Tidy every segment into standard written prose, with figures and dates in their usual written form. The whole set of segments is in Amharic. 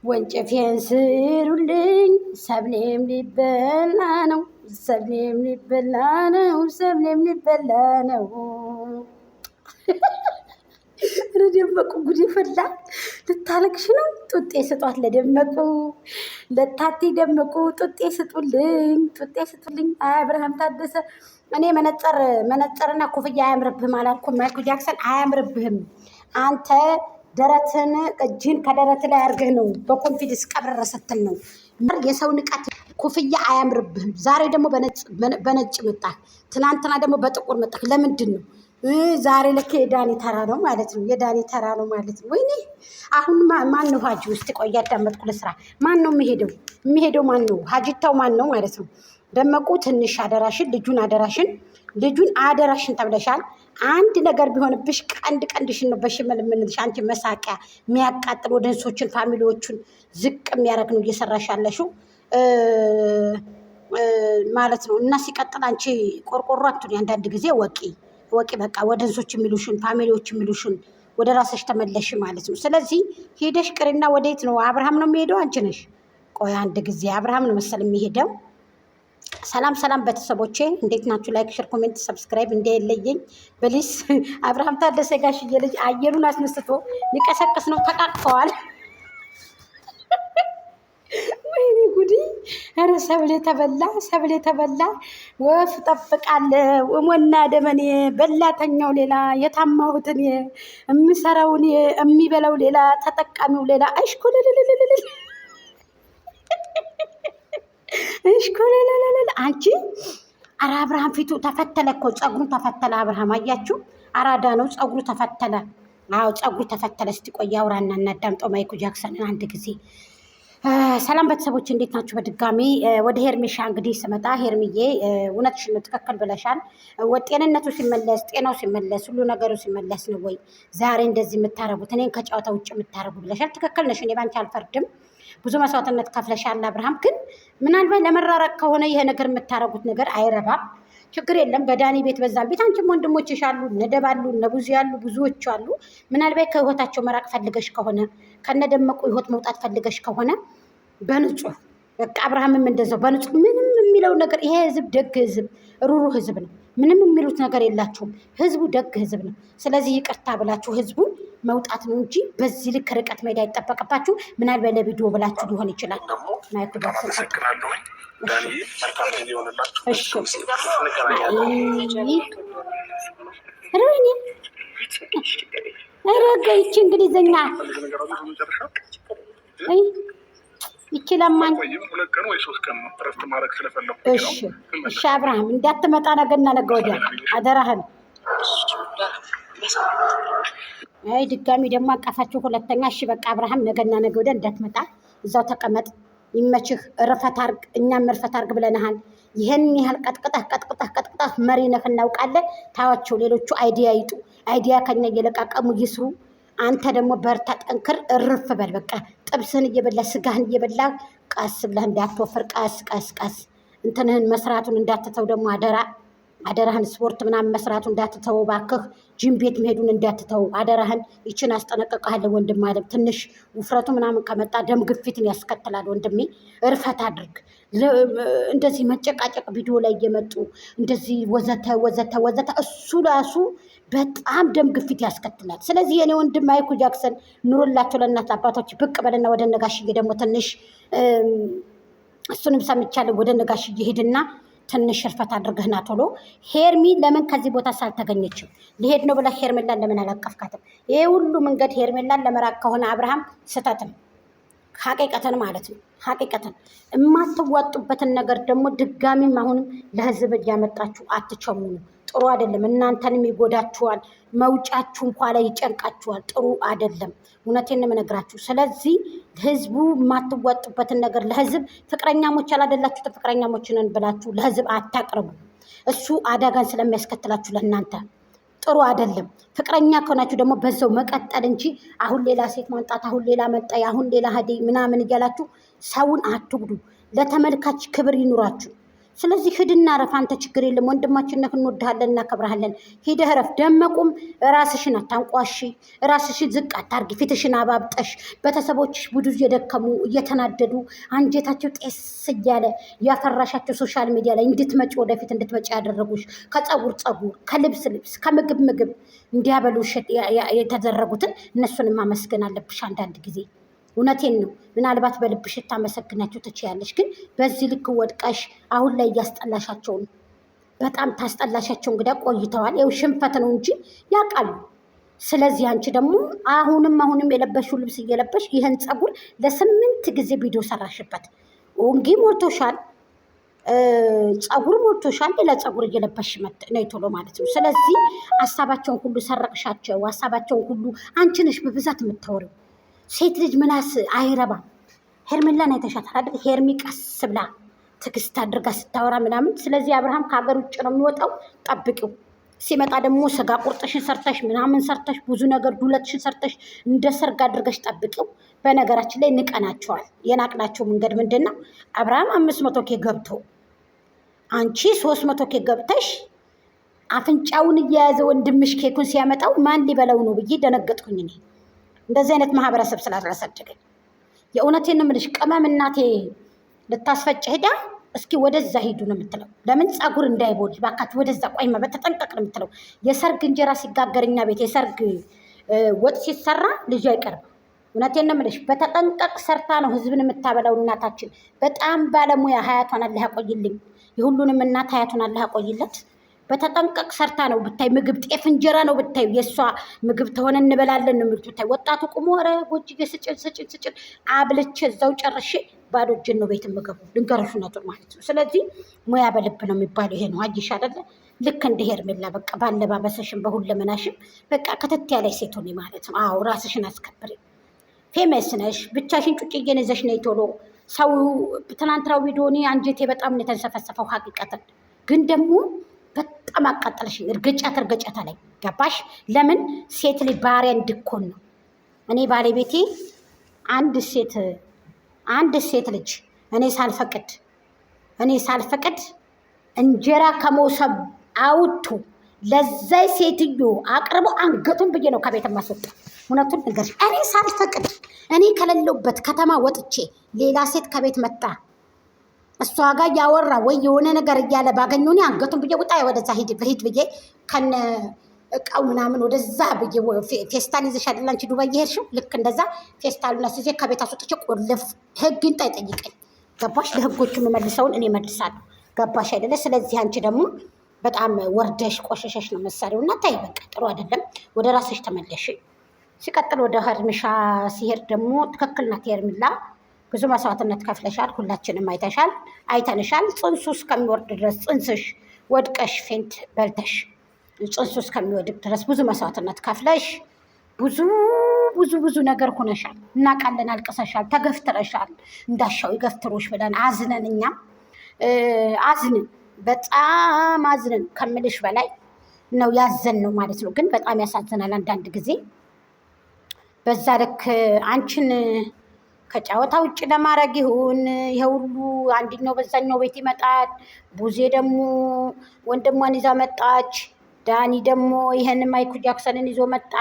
ወንጭፌን ስሩልኝ ሰብሌም ሊበላ ነው፣ ሰብሌም ሊበላ ነው፣ ሰብሌም ሊበላ ነው። ደመቁ ጉድ ፈላ። ልታለቅሽ ነው? ጡጤ ስጧት ለደመቁ፣ ለታቴ ደመቁ ጡጤ ስጡልኝ፣ ጡጤ ስጡልኝ። አብርሃም ታደሰ እኔ መነጽርና ኮፍያ አያምርብህም አላልኩም? ማይክል ጃክሰን አያምርብህም አንተ ደረትን እጅን ከደረት ላይ አድርገህ ነው በኮንፊደንስ ቀብረረ ስትል ነው የሰው ንቀት። ኮፍያ አያምርብህም። ዛሬ ደግሞ በነጭ መጣ፣ ትናንትና ደግሞ በጥቁር መጣ። ለምንድን ነው ዛሬ? ለከ የዳኒ ተራ ነው ማለት ነው። የዳኒ ተራ ነው ማለት ነው። ወይኔ አሁን ማን ነው ሀጂ ውስጥ? ቆይ ያዳመጥኩ ለስራ ማን ነው የሚሄደው? ማን ነው ሀጂታው? ማን ነው ማለት ነው? ደመቁ ትንሽ አደራሽን፣ ልጁን አደራሽን ተብለሻል። አንድ ነገር ቢሆንብሽ ቀንድሽን ነው በሽመል የምንልሽ። አንቺ መሳቂያ የሚያቃጥል ወደ እንሶችን ፋሚሊዎቹን ዝቅ የሚያደርግ ነው እየሰራሽ ያለሽው ማለት ነው። እና ሲቀጥል አንቺ ቆርቆሮ አትሁን። አንዳንድ ጊዜ ወቂ በቃ ወደ እንሶች የሚሉሽን ፋሚሊዎች የሚሉሽን ወደ ራስሽ ተመለሽ ማለት ነው። ስለዚህ ሄደሽ ቅሪና ወዴት ነው? አብርሃም ነው የሚሄደው? አንቺ ነሽ? ቆይ አንድ ጊዜ አብርሃም ነው መሰል የሚሄደው። ሰላም ቤተሰቦቼ እንዴት ናችሁ? ላይክ፣ ሼር፣ ኮሜንት፣ ሰብስክራይብ እንዳይለየኝ ፕሊስ። አብርሃም ታደሰ ጋሽዬ ልጅ አየሩን አስነስቶ ሊቀሰቅስ ነው። ተቃቅፈዋል። ወይኔ ጉዲ! ኧረ ሰብሌ ተበላ። ወፍ ጠብቃለሁ እሞና ደመኔ፣ በላተኛው ሌላ፣ የታማሁትን የምሰራውን የሚበላው ሌላ፣ ተጠቃሚው ሌላ። እሽኮለለለለለ እሽኮለለለለ አንቺ። ኧረ አብርሃም ፊቱ ተፈተለ እኮ፣ ፀጉሩ ተፈተለ። አብርሃም አያችሁ፣ አራዳ ነው። ፀጉሩ ተፈተለ። አዎ ፀጉሩ ተፈተለ። እስቲ ቆይ አውራና እናዳምጠው ማይክል ጃክሰንን አንድ ጊዜ። ሰላም ቤተሰቦች እንዴት ናችሁ? በድጋሚ ወደ ሄርሜሻ እንግዲህ ስመጣ፣ ሄርሚዬ እውነትሽን ነው፣ ትክክል ብለሻል። ጤንነቱ ሲመለስ፣ ጤናው ሲመለስ፣ ሁሉ ነገሩ ሲመለስ ነው ወይ ዛሬ እንደዚህ የምታረጉት እኔን ከጨዋታ ውጭ የምታረጉ ብለሻል። ትክክል ነሽ። እኔ ባንቺ አልፈርድም። ብዙ መስዋዕትነት ከፍለሻል አብርሃም። ግን ምናልባት ለመራረቅ ከሆነ ይሄ ነገር የምታረጉት ነገር አይረባም። ችግር የለም። በዳኒ ቤት በዛም ቤት አንቺም ወንድሞችሽ አሉ፣ እነደብ አሉ፣ እነቡዚ ያሉ፣ ብዙዎች አሉ። ምናልባት ከህይወታቸው መራቅ ፈልገሽ ከሆነ ከነደመቁ ህይወት መውጣት ፈልገሽ ከሆነ በንጹህ በቃ አብርሃምም እንደዛው በንጹህ ምንም የሚለው ነገር ይሄ ህዝብ ደግ ህዝብ፣ ሩሩህ ህዝብ ነው። ምንም የሚሉት ነገር የላቸውም። ህዝቡ ደግ ህዝብ ነው። ስለዚህ ይቅርታ ብላችሁ ህዝቡን መውጣት ነው እንጂ በዚህ ልክ ርቀት መሄድ አይጠበቅባችሁ። ምናልባት ለቪዲዮ ብላችሁ ሊሆን ይችላል። ማይክል ረገይቺ እንግሊዝኛ ይችላማኝ። እሺ አብርሃም እንዳትመጣ ነገና ነገ ወዲያ አደራህን። አይ ድጋሚ ደግሞ አቀፋችሁ ሁለተኛ። እሺ በቃ አብርሃም ነገና ነገ ወዲያ እንዳትመጣ፣ እዛው ተቀመጥ። ይመችህ። እርፈት አርግ፣ እኛም እርፈት አርግ ብለናሃል። ይህን ያህል ቀጥቅጠህ መሪ ነህ እናውቃለን። ታዋቸው ሌሎቹ አይዲያ ይጡ፣ አይዲያ ከኛ እየለቃቀሙ ይስሩ። አንተ ደግሞ በርታ፣ ጠንክር፣ እርፍ በል። በቃ ጥብስህን እየበላ ስጋህን እየበላ ቀስ ብለህ እንዳትወፍር፣ ቀስ እንትንህን መስራቱን እንዳትተው። ደግሞ አደራህን ስፖርት ምናምን መስራቱ እንዳትተው ባክህ። ጂም ቤት መሄዱን እንዳትተው አደራህን። ይችን አስጠነቀቀሃለሁ ወንድም አለም። ትንሽ ውፍረቱ ምናምን ከመጣ ደም ግፊትን ያስከትላል ወንድሜ። እርፈት አድርግ። እንደዚህ መጨቃጨቅ ቪዲዮ ላይ እየመጡ እንደዚህ ወዘተ እሱ ራሱ በጣም ደም ግፊት ያስከትላል። ስለዚህ የኔ ወንድም ማይክል ጃክሰን ኑሮላቸው ለእናት አባቶች ብቅ በልና ወደ ነጋሽዬ ደግሞ ትንሽ እሱንም ሰምቻለሁ። ወደ ነጋሽዬ ሄድና ትንሽ እርፈት አድርገህና ቶሎ። ሄርሚ ለምን ከዚህ ቦታ ሳልተገኘችም ሊሄድ ነው ብለህ ሄርሜላን ለምን አላቀፍካትም? ይሄ ሁሉ መንገድ ሄርሜላን ለመራቅ ከሆነ አብርሃም ስተትም ሀቂቀትን ማለት ነው። ሀቂቀትን የማትዋጡበትን ነገር ደግሞ ድጋሚም አሁንም ለህዝብ እያመጣችሁ አትቸሙኑ። ጥሩ አይደለም። እናንተንም ይጎዳችኋል። መውጫችሁ እንኳ ላይ ይጨንቃችኋል። ጥሩ አይደለም። እውነቴን የምነግራችሁ። ስለዚህ ህዝቡ የማትዋጡበትን ነገር ለህዝብ ፍቅረኛሞች ያላደላችሁ ፍቅረኛሞችንን ብላችሁ ለህዝብ አታቅርቡ። እሱ አደጋን ስለሚያስከትላችሁ ለእናንተ ጥሩ አይደለም። ፍቅረኛ ከሆናችሁ ደግሞ በዛው መቀጠል እንጂ አሁን ሌላ ሴት ማምጣት፣ አሁን ሌላ መጣይ፣ አሁን ሌላ ሀዲ ምናምን እያላችሁ ሰውን አትጉዱ። ለተመልካች ክብር ይኑራችሁ። ስለዚህ ሂድና ረፍ። አንተ ችግር የለም ወንድማችን ነህ፣ እንወድሃለን፣ እናከብረሃለን። ሂደህ ረፍ። ደመቁም ራስሽን አታንቋሺ፣ ራስሽን ዝቅ አታርጊ፣ ፊትሽን አባብጠሽ ቤተሰቦችሽ ብዙ እየደከሙ እየተናደዱ አንጀታቸው ጤስ እያለ ያፈራሻቸው ሶሻል ሚዲያ ላይ እንድትመጪ ወደፊት እንድትመጪ ያደረጉሽ ከፀጉር ፀጉር ከልብስ ልብስ ከምግብ ምግብ እንዲያበሉሽ የተደረጉትን እነሱንም ማመስገን አለብሽ አንዳንድ ጊዜ። እውነቴን ነው። ምናልባት በልብሽ ታመሰግናቸው ትችያለሽ፣ ግን በዚህ ልክ ወድቀሽ አሁን ላይ እያስጠላሻቸው ነው። በጣም ታስጠላሻቸው። እንግዲህ ቆይተዋል። ያው ሽንፈት ነው እንጂ ያውቃሉ። ስለዚህ አንቺ ደግሞ አሁንም የለበሽው ልብስ እየለበሽ ይህን ፀጉር ለ8 ጊዜ ቪዲዮ ሰራሽበት። ወንጌ ሞልቶሻል፣ ፀጉር ሞልቶሻል። ሌላ ፀጉር እየለበሽ ነይ ቶሎ ማለት ነው። ስለዚህ ሀሳባቸውን ሁሉ ሰረቅሻቸው። ሀሳባቸውን ሁሉ አንቺ ነሽ በብዛት የምታወሪው። ሴት ልጅ ምላስ አይረባም። ሄርሜላን አይተሻታል አይደል? ሄርሚ ቀስ ብላ ትዕግስት አድርጋ ስታወራ ምናምን። ስለዚህ አብርሃም ከሀገር ውጭ ነው የሚወጣው፣ ጠብቂው። ሲመጣ ደግሞ ስጋ ቁርጥሽን ሰርተሽ ምናምን ሰርተሽ ብዙ ነገር ዱለትሽን ሰርተሽ እንደ ሰርግ አድርገሽ ጠብቂው። በነገራችን ላይ ንቀናቸዋል። የናቅናቸው መንገድ ምንድን ነው? አብርሃም 500 ኬ ገብቶ አንቺ 300 ኬ ገብተሽ አፍንጫውን እየያዘ ወንድምሽ ኬኩን ሲያመጣው ማን ሊበላው ነው ብዬ ደነገጥኩኝ እኔ። እንደዚህ አይነት ማህበረሰብ ስላላሳደገኝ የእውነቴን እምልሽ። ቅመም እናቴ ልታስፈጭ ሄዳ እስኪ ወደዛ ሂዱ ነው የምትለው። ለምን ፀጉር እንዳይቦል ባካችሁ ወደዛ ቆይማ በተጠንቀቅ ነው የምትለው። የሰርግ እንጀራ ሲጋገር እኛ ቤት የሰርግ ወጥ ሲሰራ ልጅ አይቀርም። እውነቴን ነው የምልሽ። በተጠንቀቅ ሰርታ ነው ህዝብን የምታበላው እናታችን። በጣም ባለሙያ ሀያቷን አላህ ያቆይልኝ። የሁሉንም እናት ሀያቷን አላህ ያቆይለት። በተጠንቀቅ ሰርታ ነው ብታይ። ምግብ ጤፍ እንጀራ ነው ብታይ። የእሷ ምግብ ተሆነ እንበላለን ነው የምልት ብታይ። ወጣቱ ቁሞ ኧረ ጎጅዬ ስጭን አብልቼ እዛው ጨርሼ ባዶ እጅን ነው ቤት የምገቡ። ልንገርሽ እውነቱን ማለት ነው። ስለዚህ ሙያ በልብ ነው የሚባለው ይሄ ነው። አየሽ አይደለ? ልክ እንደ ሄርሜላ በቃ ባለባበስሽም በሁለመናሽም በቃ ከተት ያለሽ ሴት ሆኚ ማለት ነው። አዎ ራስሽን አስከብሪ። ፌመስ ነሽ። ብቻሽን ጩጭዬን ይዘሽ ነይ ቶሎ። ሰው ትናንትናው ቪዲዮ እኔ አንጀቴ በጣም ነው የተንሰፈሰፈው። ሀቂቀትን ግን ደግሞ በጣም አቃጠለሽኝ። እርገጫት ላይ ገባሽ? ለምን ሴት ልጅ ባሪያ እንድኮን ነው። እኔ ባለቤቴ አንድ ሴት ልጅ እኔ ሳልፈቅድ እንጀራ ከመውሰብ አውጡ ለዛይ ሴትዮ አቅርቦ አንገቱን ብዬ ነው ከቤት ማስወጣ። እውነቱን ንገርሽ። እኔ ሳልፈቅድ እኔ ከሌለውበት ከተማ ወጥቼ ሌላ ሴት ከቤት መጣ እሷ ጋር ያወራ ወይ የሆነ ነገር እያለ ባገኘው እኔ አንገቱን ብዬ ውጣ ወደዛ ሂድ ብዬ ከነ እቃው ምናምን ወደዛ ብዬ ፌስታል ይዘሽ አይደል አንቺ ዱባይ የሄድሽው? ልክ እንደዛ ፌስታሉን አስይዤ ከቤት አስወጥቼ ቆልፍ። ህግን ጠይቀኝ። ገባሽ? ለህጎቹ የምመልሰውን እኔ መልሳለሁ። ገባሽ አይደለ? ስለዚህ አንቺ ደግሞ በጣም ወርደሽ ቆሸሸሽ ነው መሳሪያው እና ታይ በቃ ጥሩ አይደለም። ወደ ራስሽ ተመለሽ። ሲቀጥል ወደ ሀርሚሻ ሲሄድ ደግሞ ትክክል ናት ሄርሜላ። ብዙ መስዋዕትነት ከፍለሻል። ሁላችንም አይተንሻል። ጽንሱ እስከሚወርድ ድረስ ጽንስሽ ወድቀሽ ፌንት በልተሽ ጽንሱ እስከሚወድቅ ድረስ ብዙ መስዋዕትነት ከፍለሽ ብዙ ነገር ሆነሻል። እናውቃለን። አልቅሰሻል፣ ተገፍትረሻል። እንዳሻው ይገፍትሮሽ ብለን አዝነን እኛም አዝንን፣ በጣም አዝንን ከምልሽ በላይ ነው ያዘን ነው ማለት ነው። ግን በጣም ያሳዝናል አንዳንድ ጊዜ በዛ ልክ አንቺን ከጫወታ ውጭ ለማድረግ ይሁን ይሄ ሁሉ አንድኛው በዛኛው ቤት ይመጣል። ቡዜ ደግሞ ወንድሟን ይዛ መጣች። ዳኒ ደግሞ ይሄን ማይኩ ጃክሰንን ይዞ መጣ።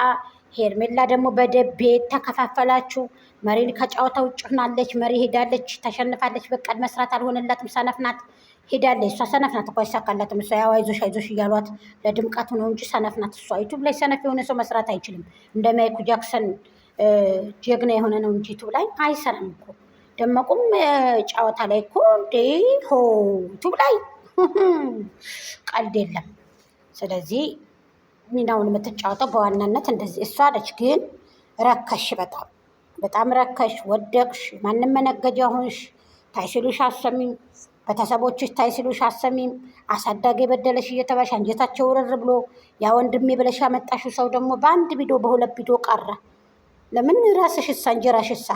ሄርሜላ ደግሞ በደቤት ተከፋፈላችሁ። መሪን ከጫወታ ውጭ ሆናለች። መሪ ሄዳለች፣ ተሸንፋለች። በቃ መስራት አልሆነላትም። ሰነፍናት ሄዳለች። እሷ ሰነፍናት እኮ አይሳካላትም። እሷ ያው አይዞሽ እያሏት ለድምቀቱ ነው እንጂ ሰነፍናት እሷ። ዩቱብ ላይ ሰነፍ የሆነ ሰው መስራት አይችልም። እንደ ማይኩ ጃክሰን ጀግና የሆነ ነው እንጂ ዩቱብ ላይ አይሰራም እኮ። ደመቁም ጫወታ ላይ እኮ እንዴ ዩቱብ ላይ ቀልድ የለም። ስለዚህ ሚናውን የምትጫወተው በዋናነት እንደዚህ እሷ አለች። ግን ረከሽ፣ በጣም ረከሽ፣ ወደቅሽ፣ ማንም መነገጃ ሆንሽ። ታይሲሉሽ አሰሚም፣ ቤተሰቦችሽ ታይሲሉሽ አሰሚም። አሳዳጊ የበደለሽ እየተባልሽ አንጀታቸው ውርር ብሎ ያ ወንድሜ ብለሽ ያመጣሽው ሰው ደግሞ በአንድ ቪዲዮ በሁለት ቪዲዮ ቀረ። ለምን ራስሽ እሳ እንጀራሽ እሳ።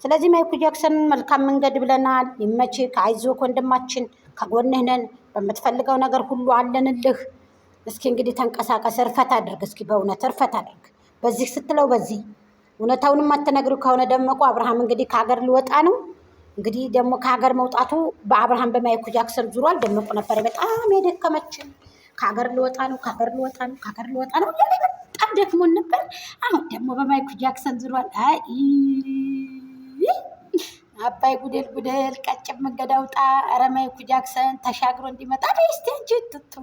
ስለዚህ ማይኩ ጃክሰን መልካም መንገድ ብለናል። ይመችህ፣ አይዞህ ወንድማችን፣ ከጎንህ ነን። በምትፈልገው ነገር ሁሉ አለንልህ። እስኪ እንግዲህ ተንቀሳቀስ፣ እርፈት አድርግ። እስኪ በእውነት እርፈት አድርግ። በዚህ ስትለው በዚህ እውነታውንም አትነግሪው ከሆነ ደመቁ አብርሃም እንግዲህ ከሀገር ሊወጣ ነው። እንግዲህ ደግሞ ከሀገር መውጣቱ በአብርሃም በማይክል ጃክሰን ዙሯል። ደመቁ ነበር በጣም የደከመችን ከሀገር ልወጣ ነው ከሀገር ልወጣ ነው ከሀገር ልወጣ ነው እያለ በጣም ደክሞን ነበር። አሁን ደግሞ በማይክል ጃክሰን ዙሯል። አይ አባይ ጉደል ጉደል ቀጭን መንገድ አውጣ። ኧረ ማይክል ጃክሰን ተሻግሮ እንዲመጣ በስቲ አንቺ ትቱ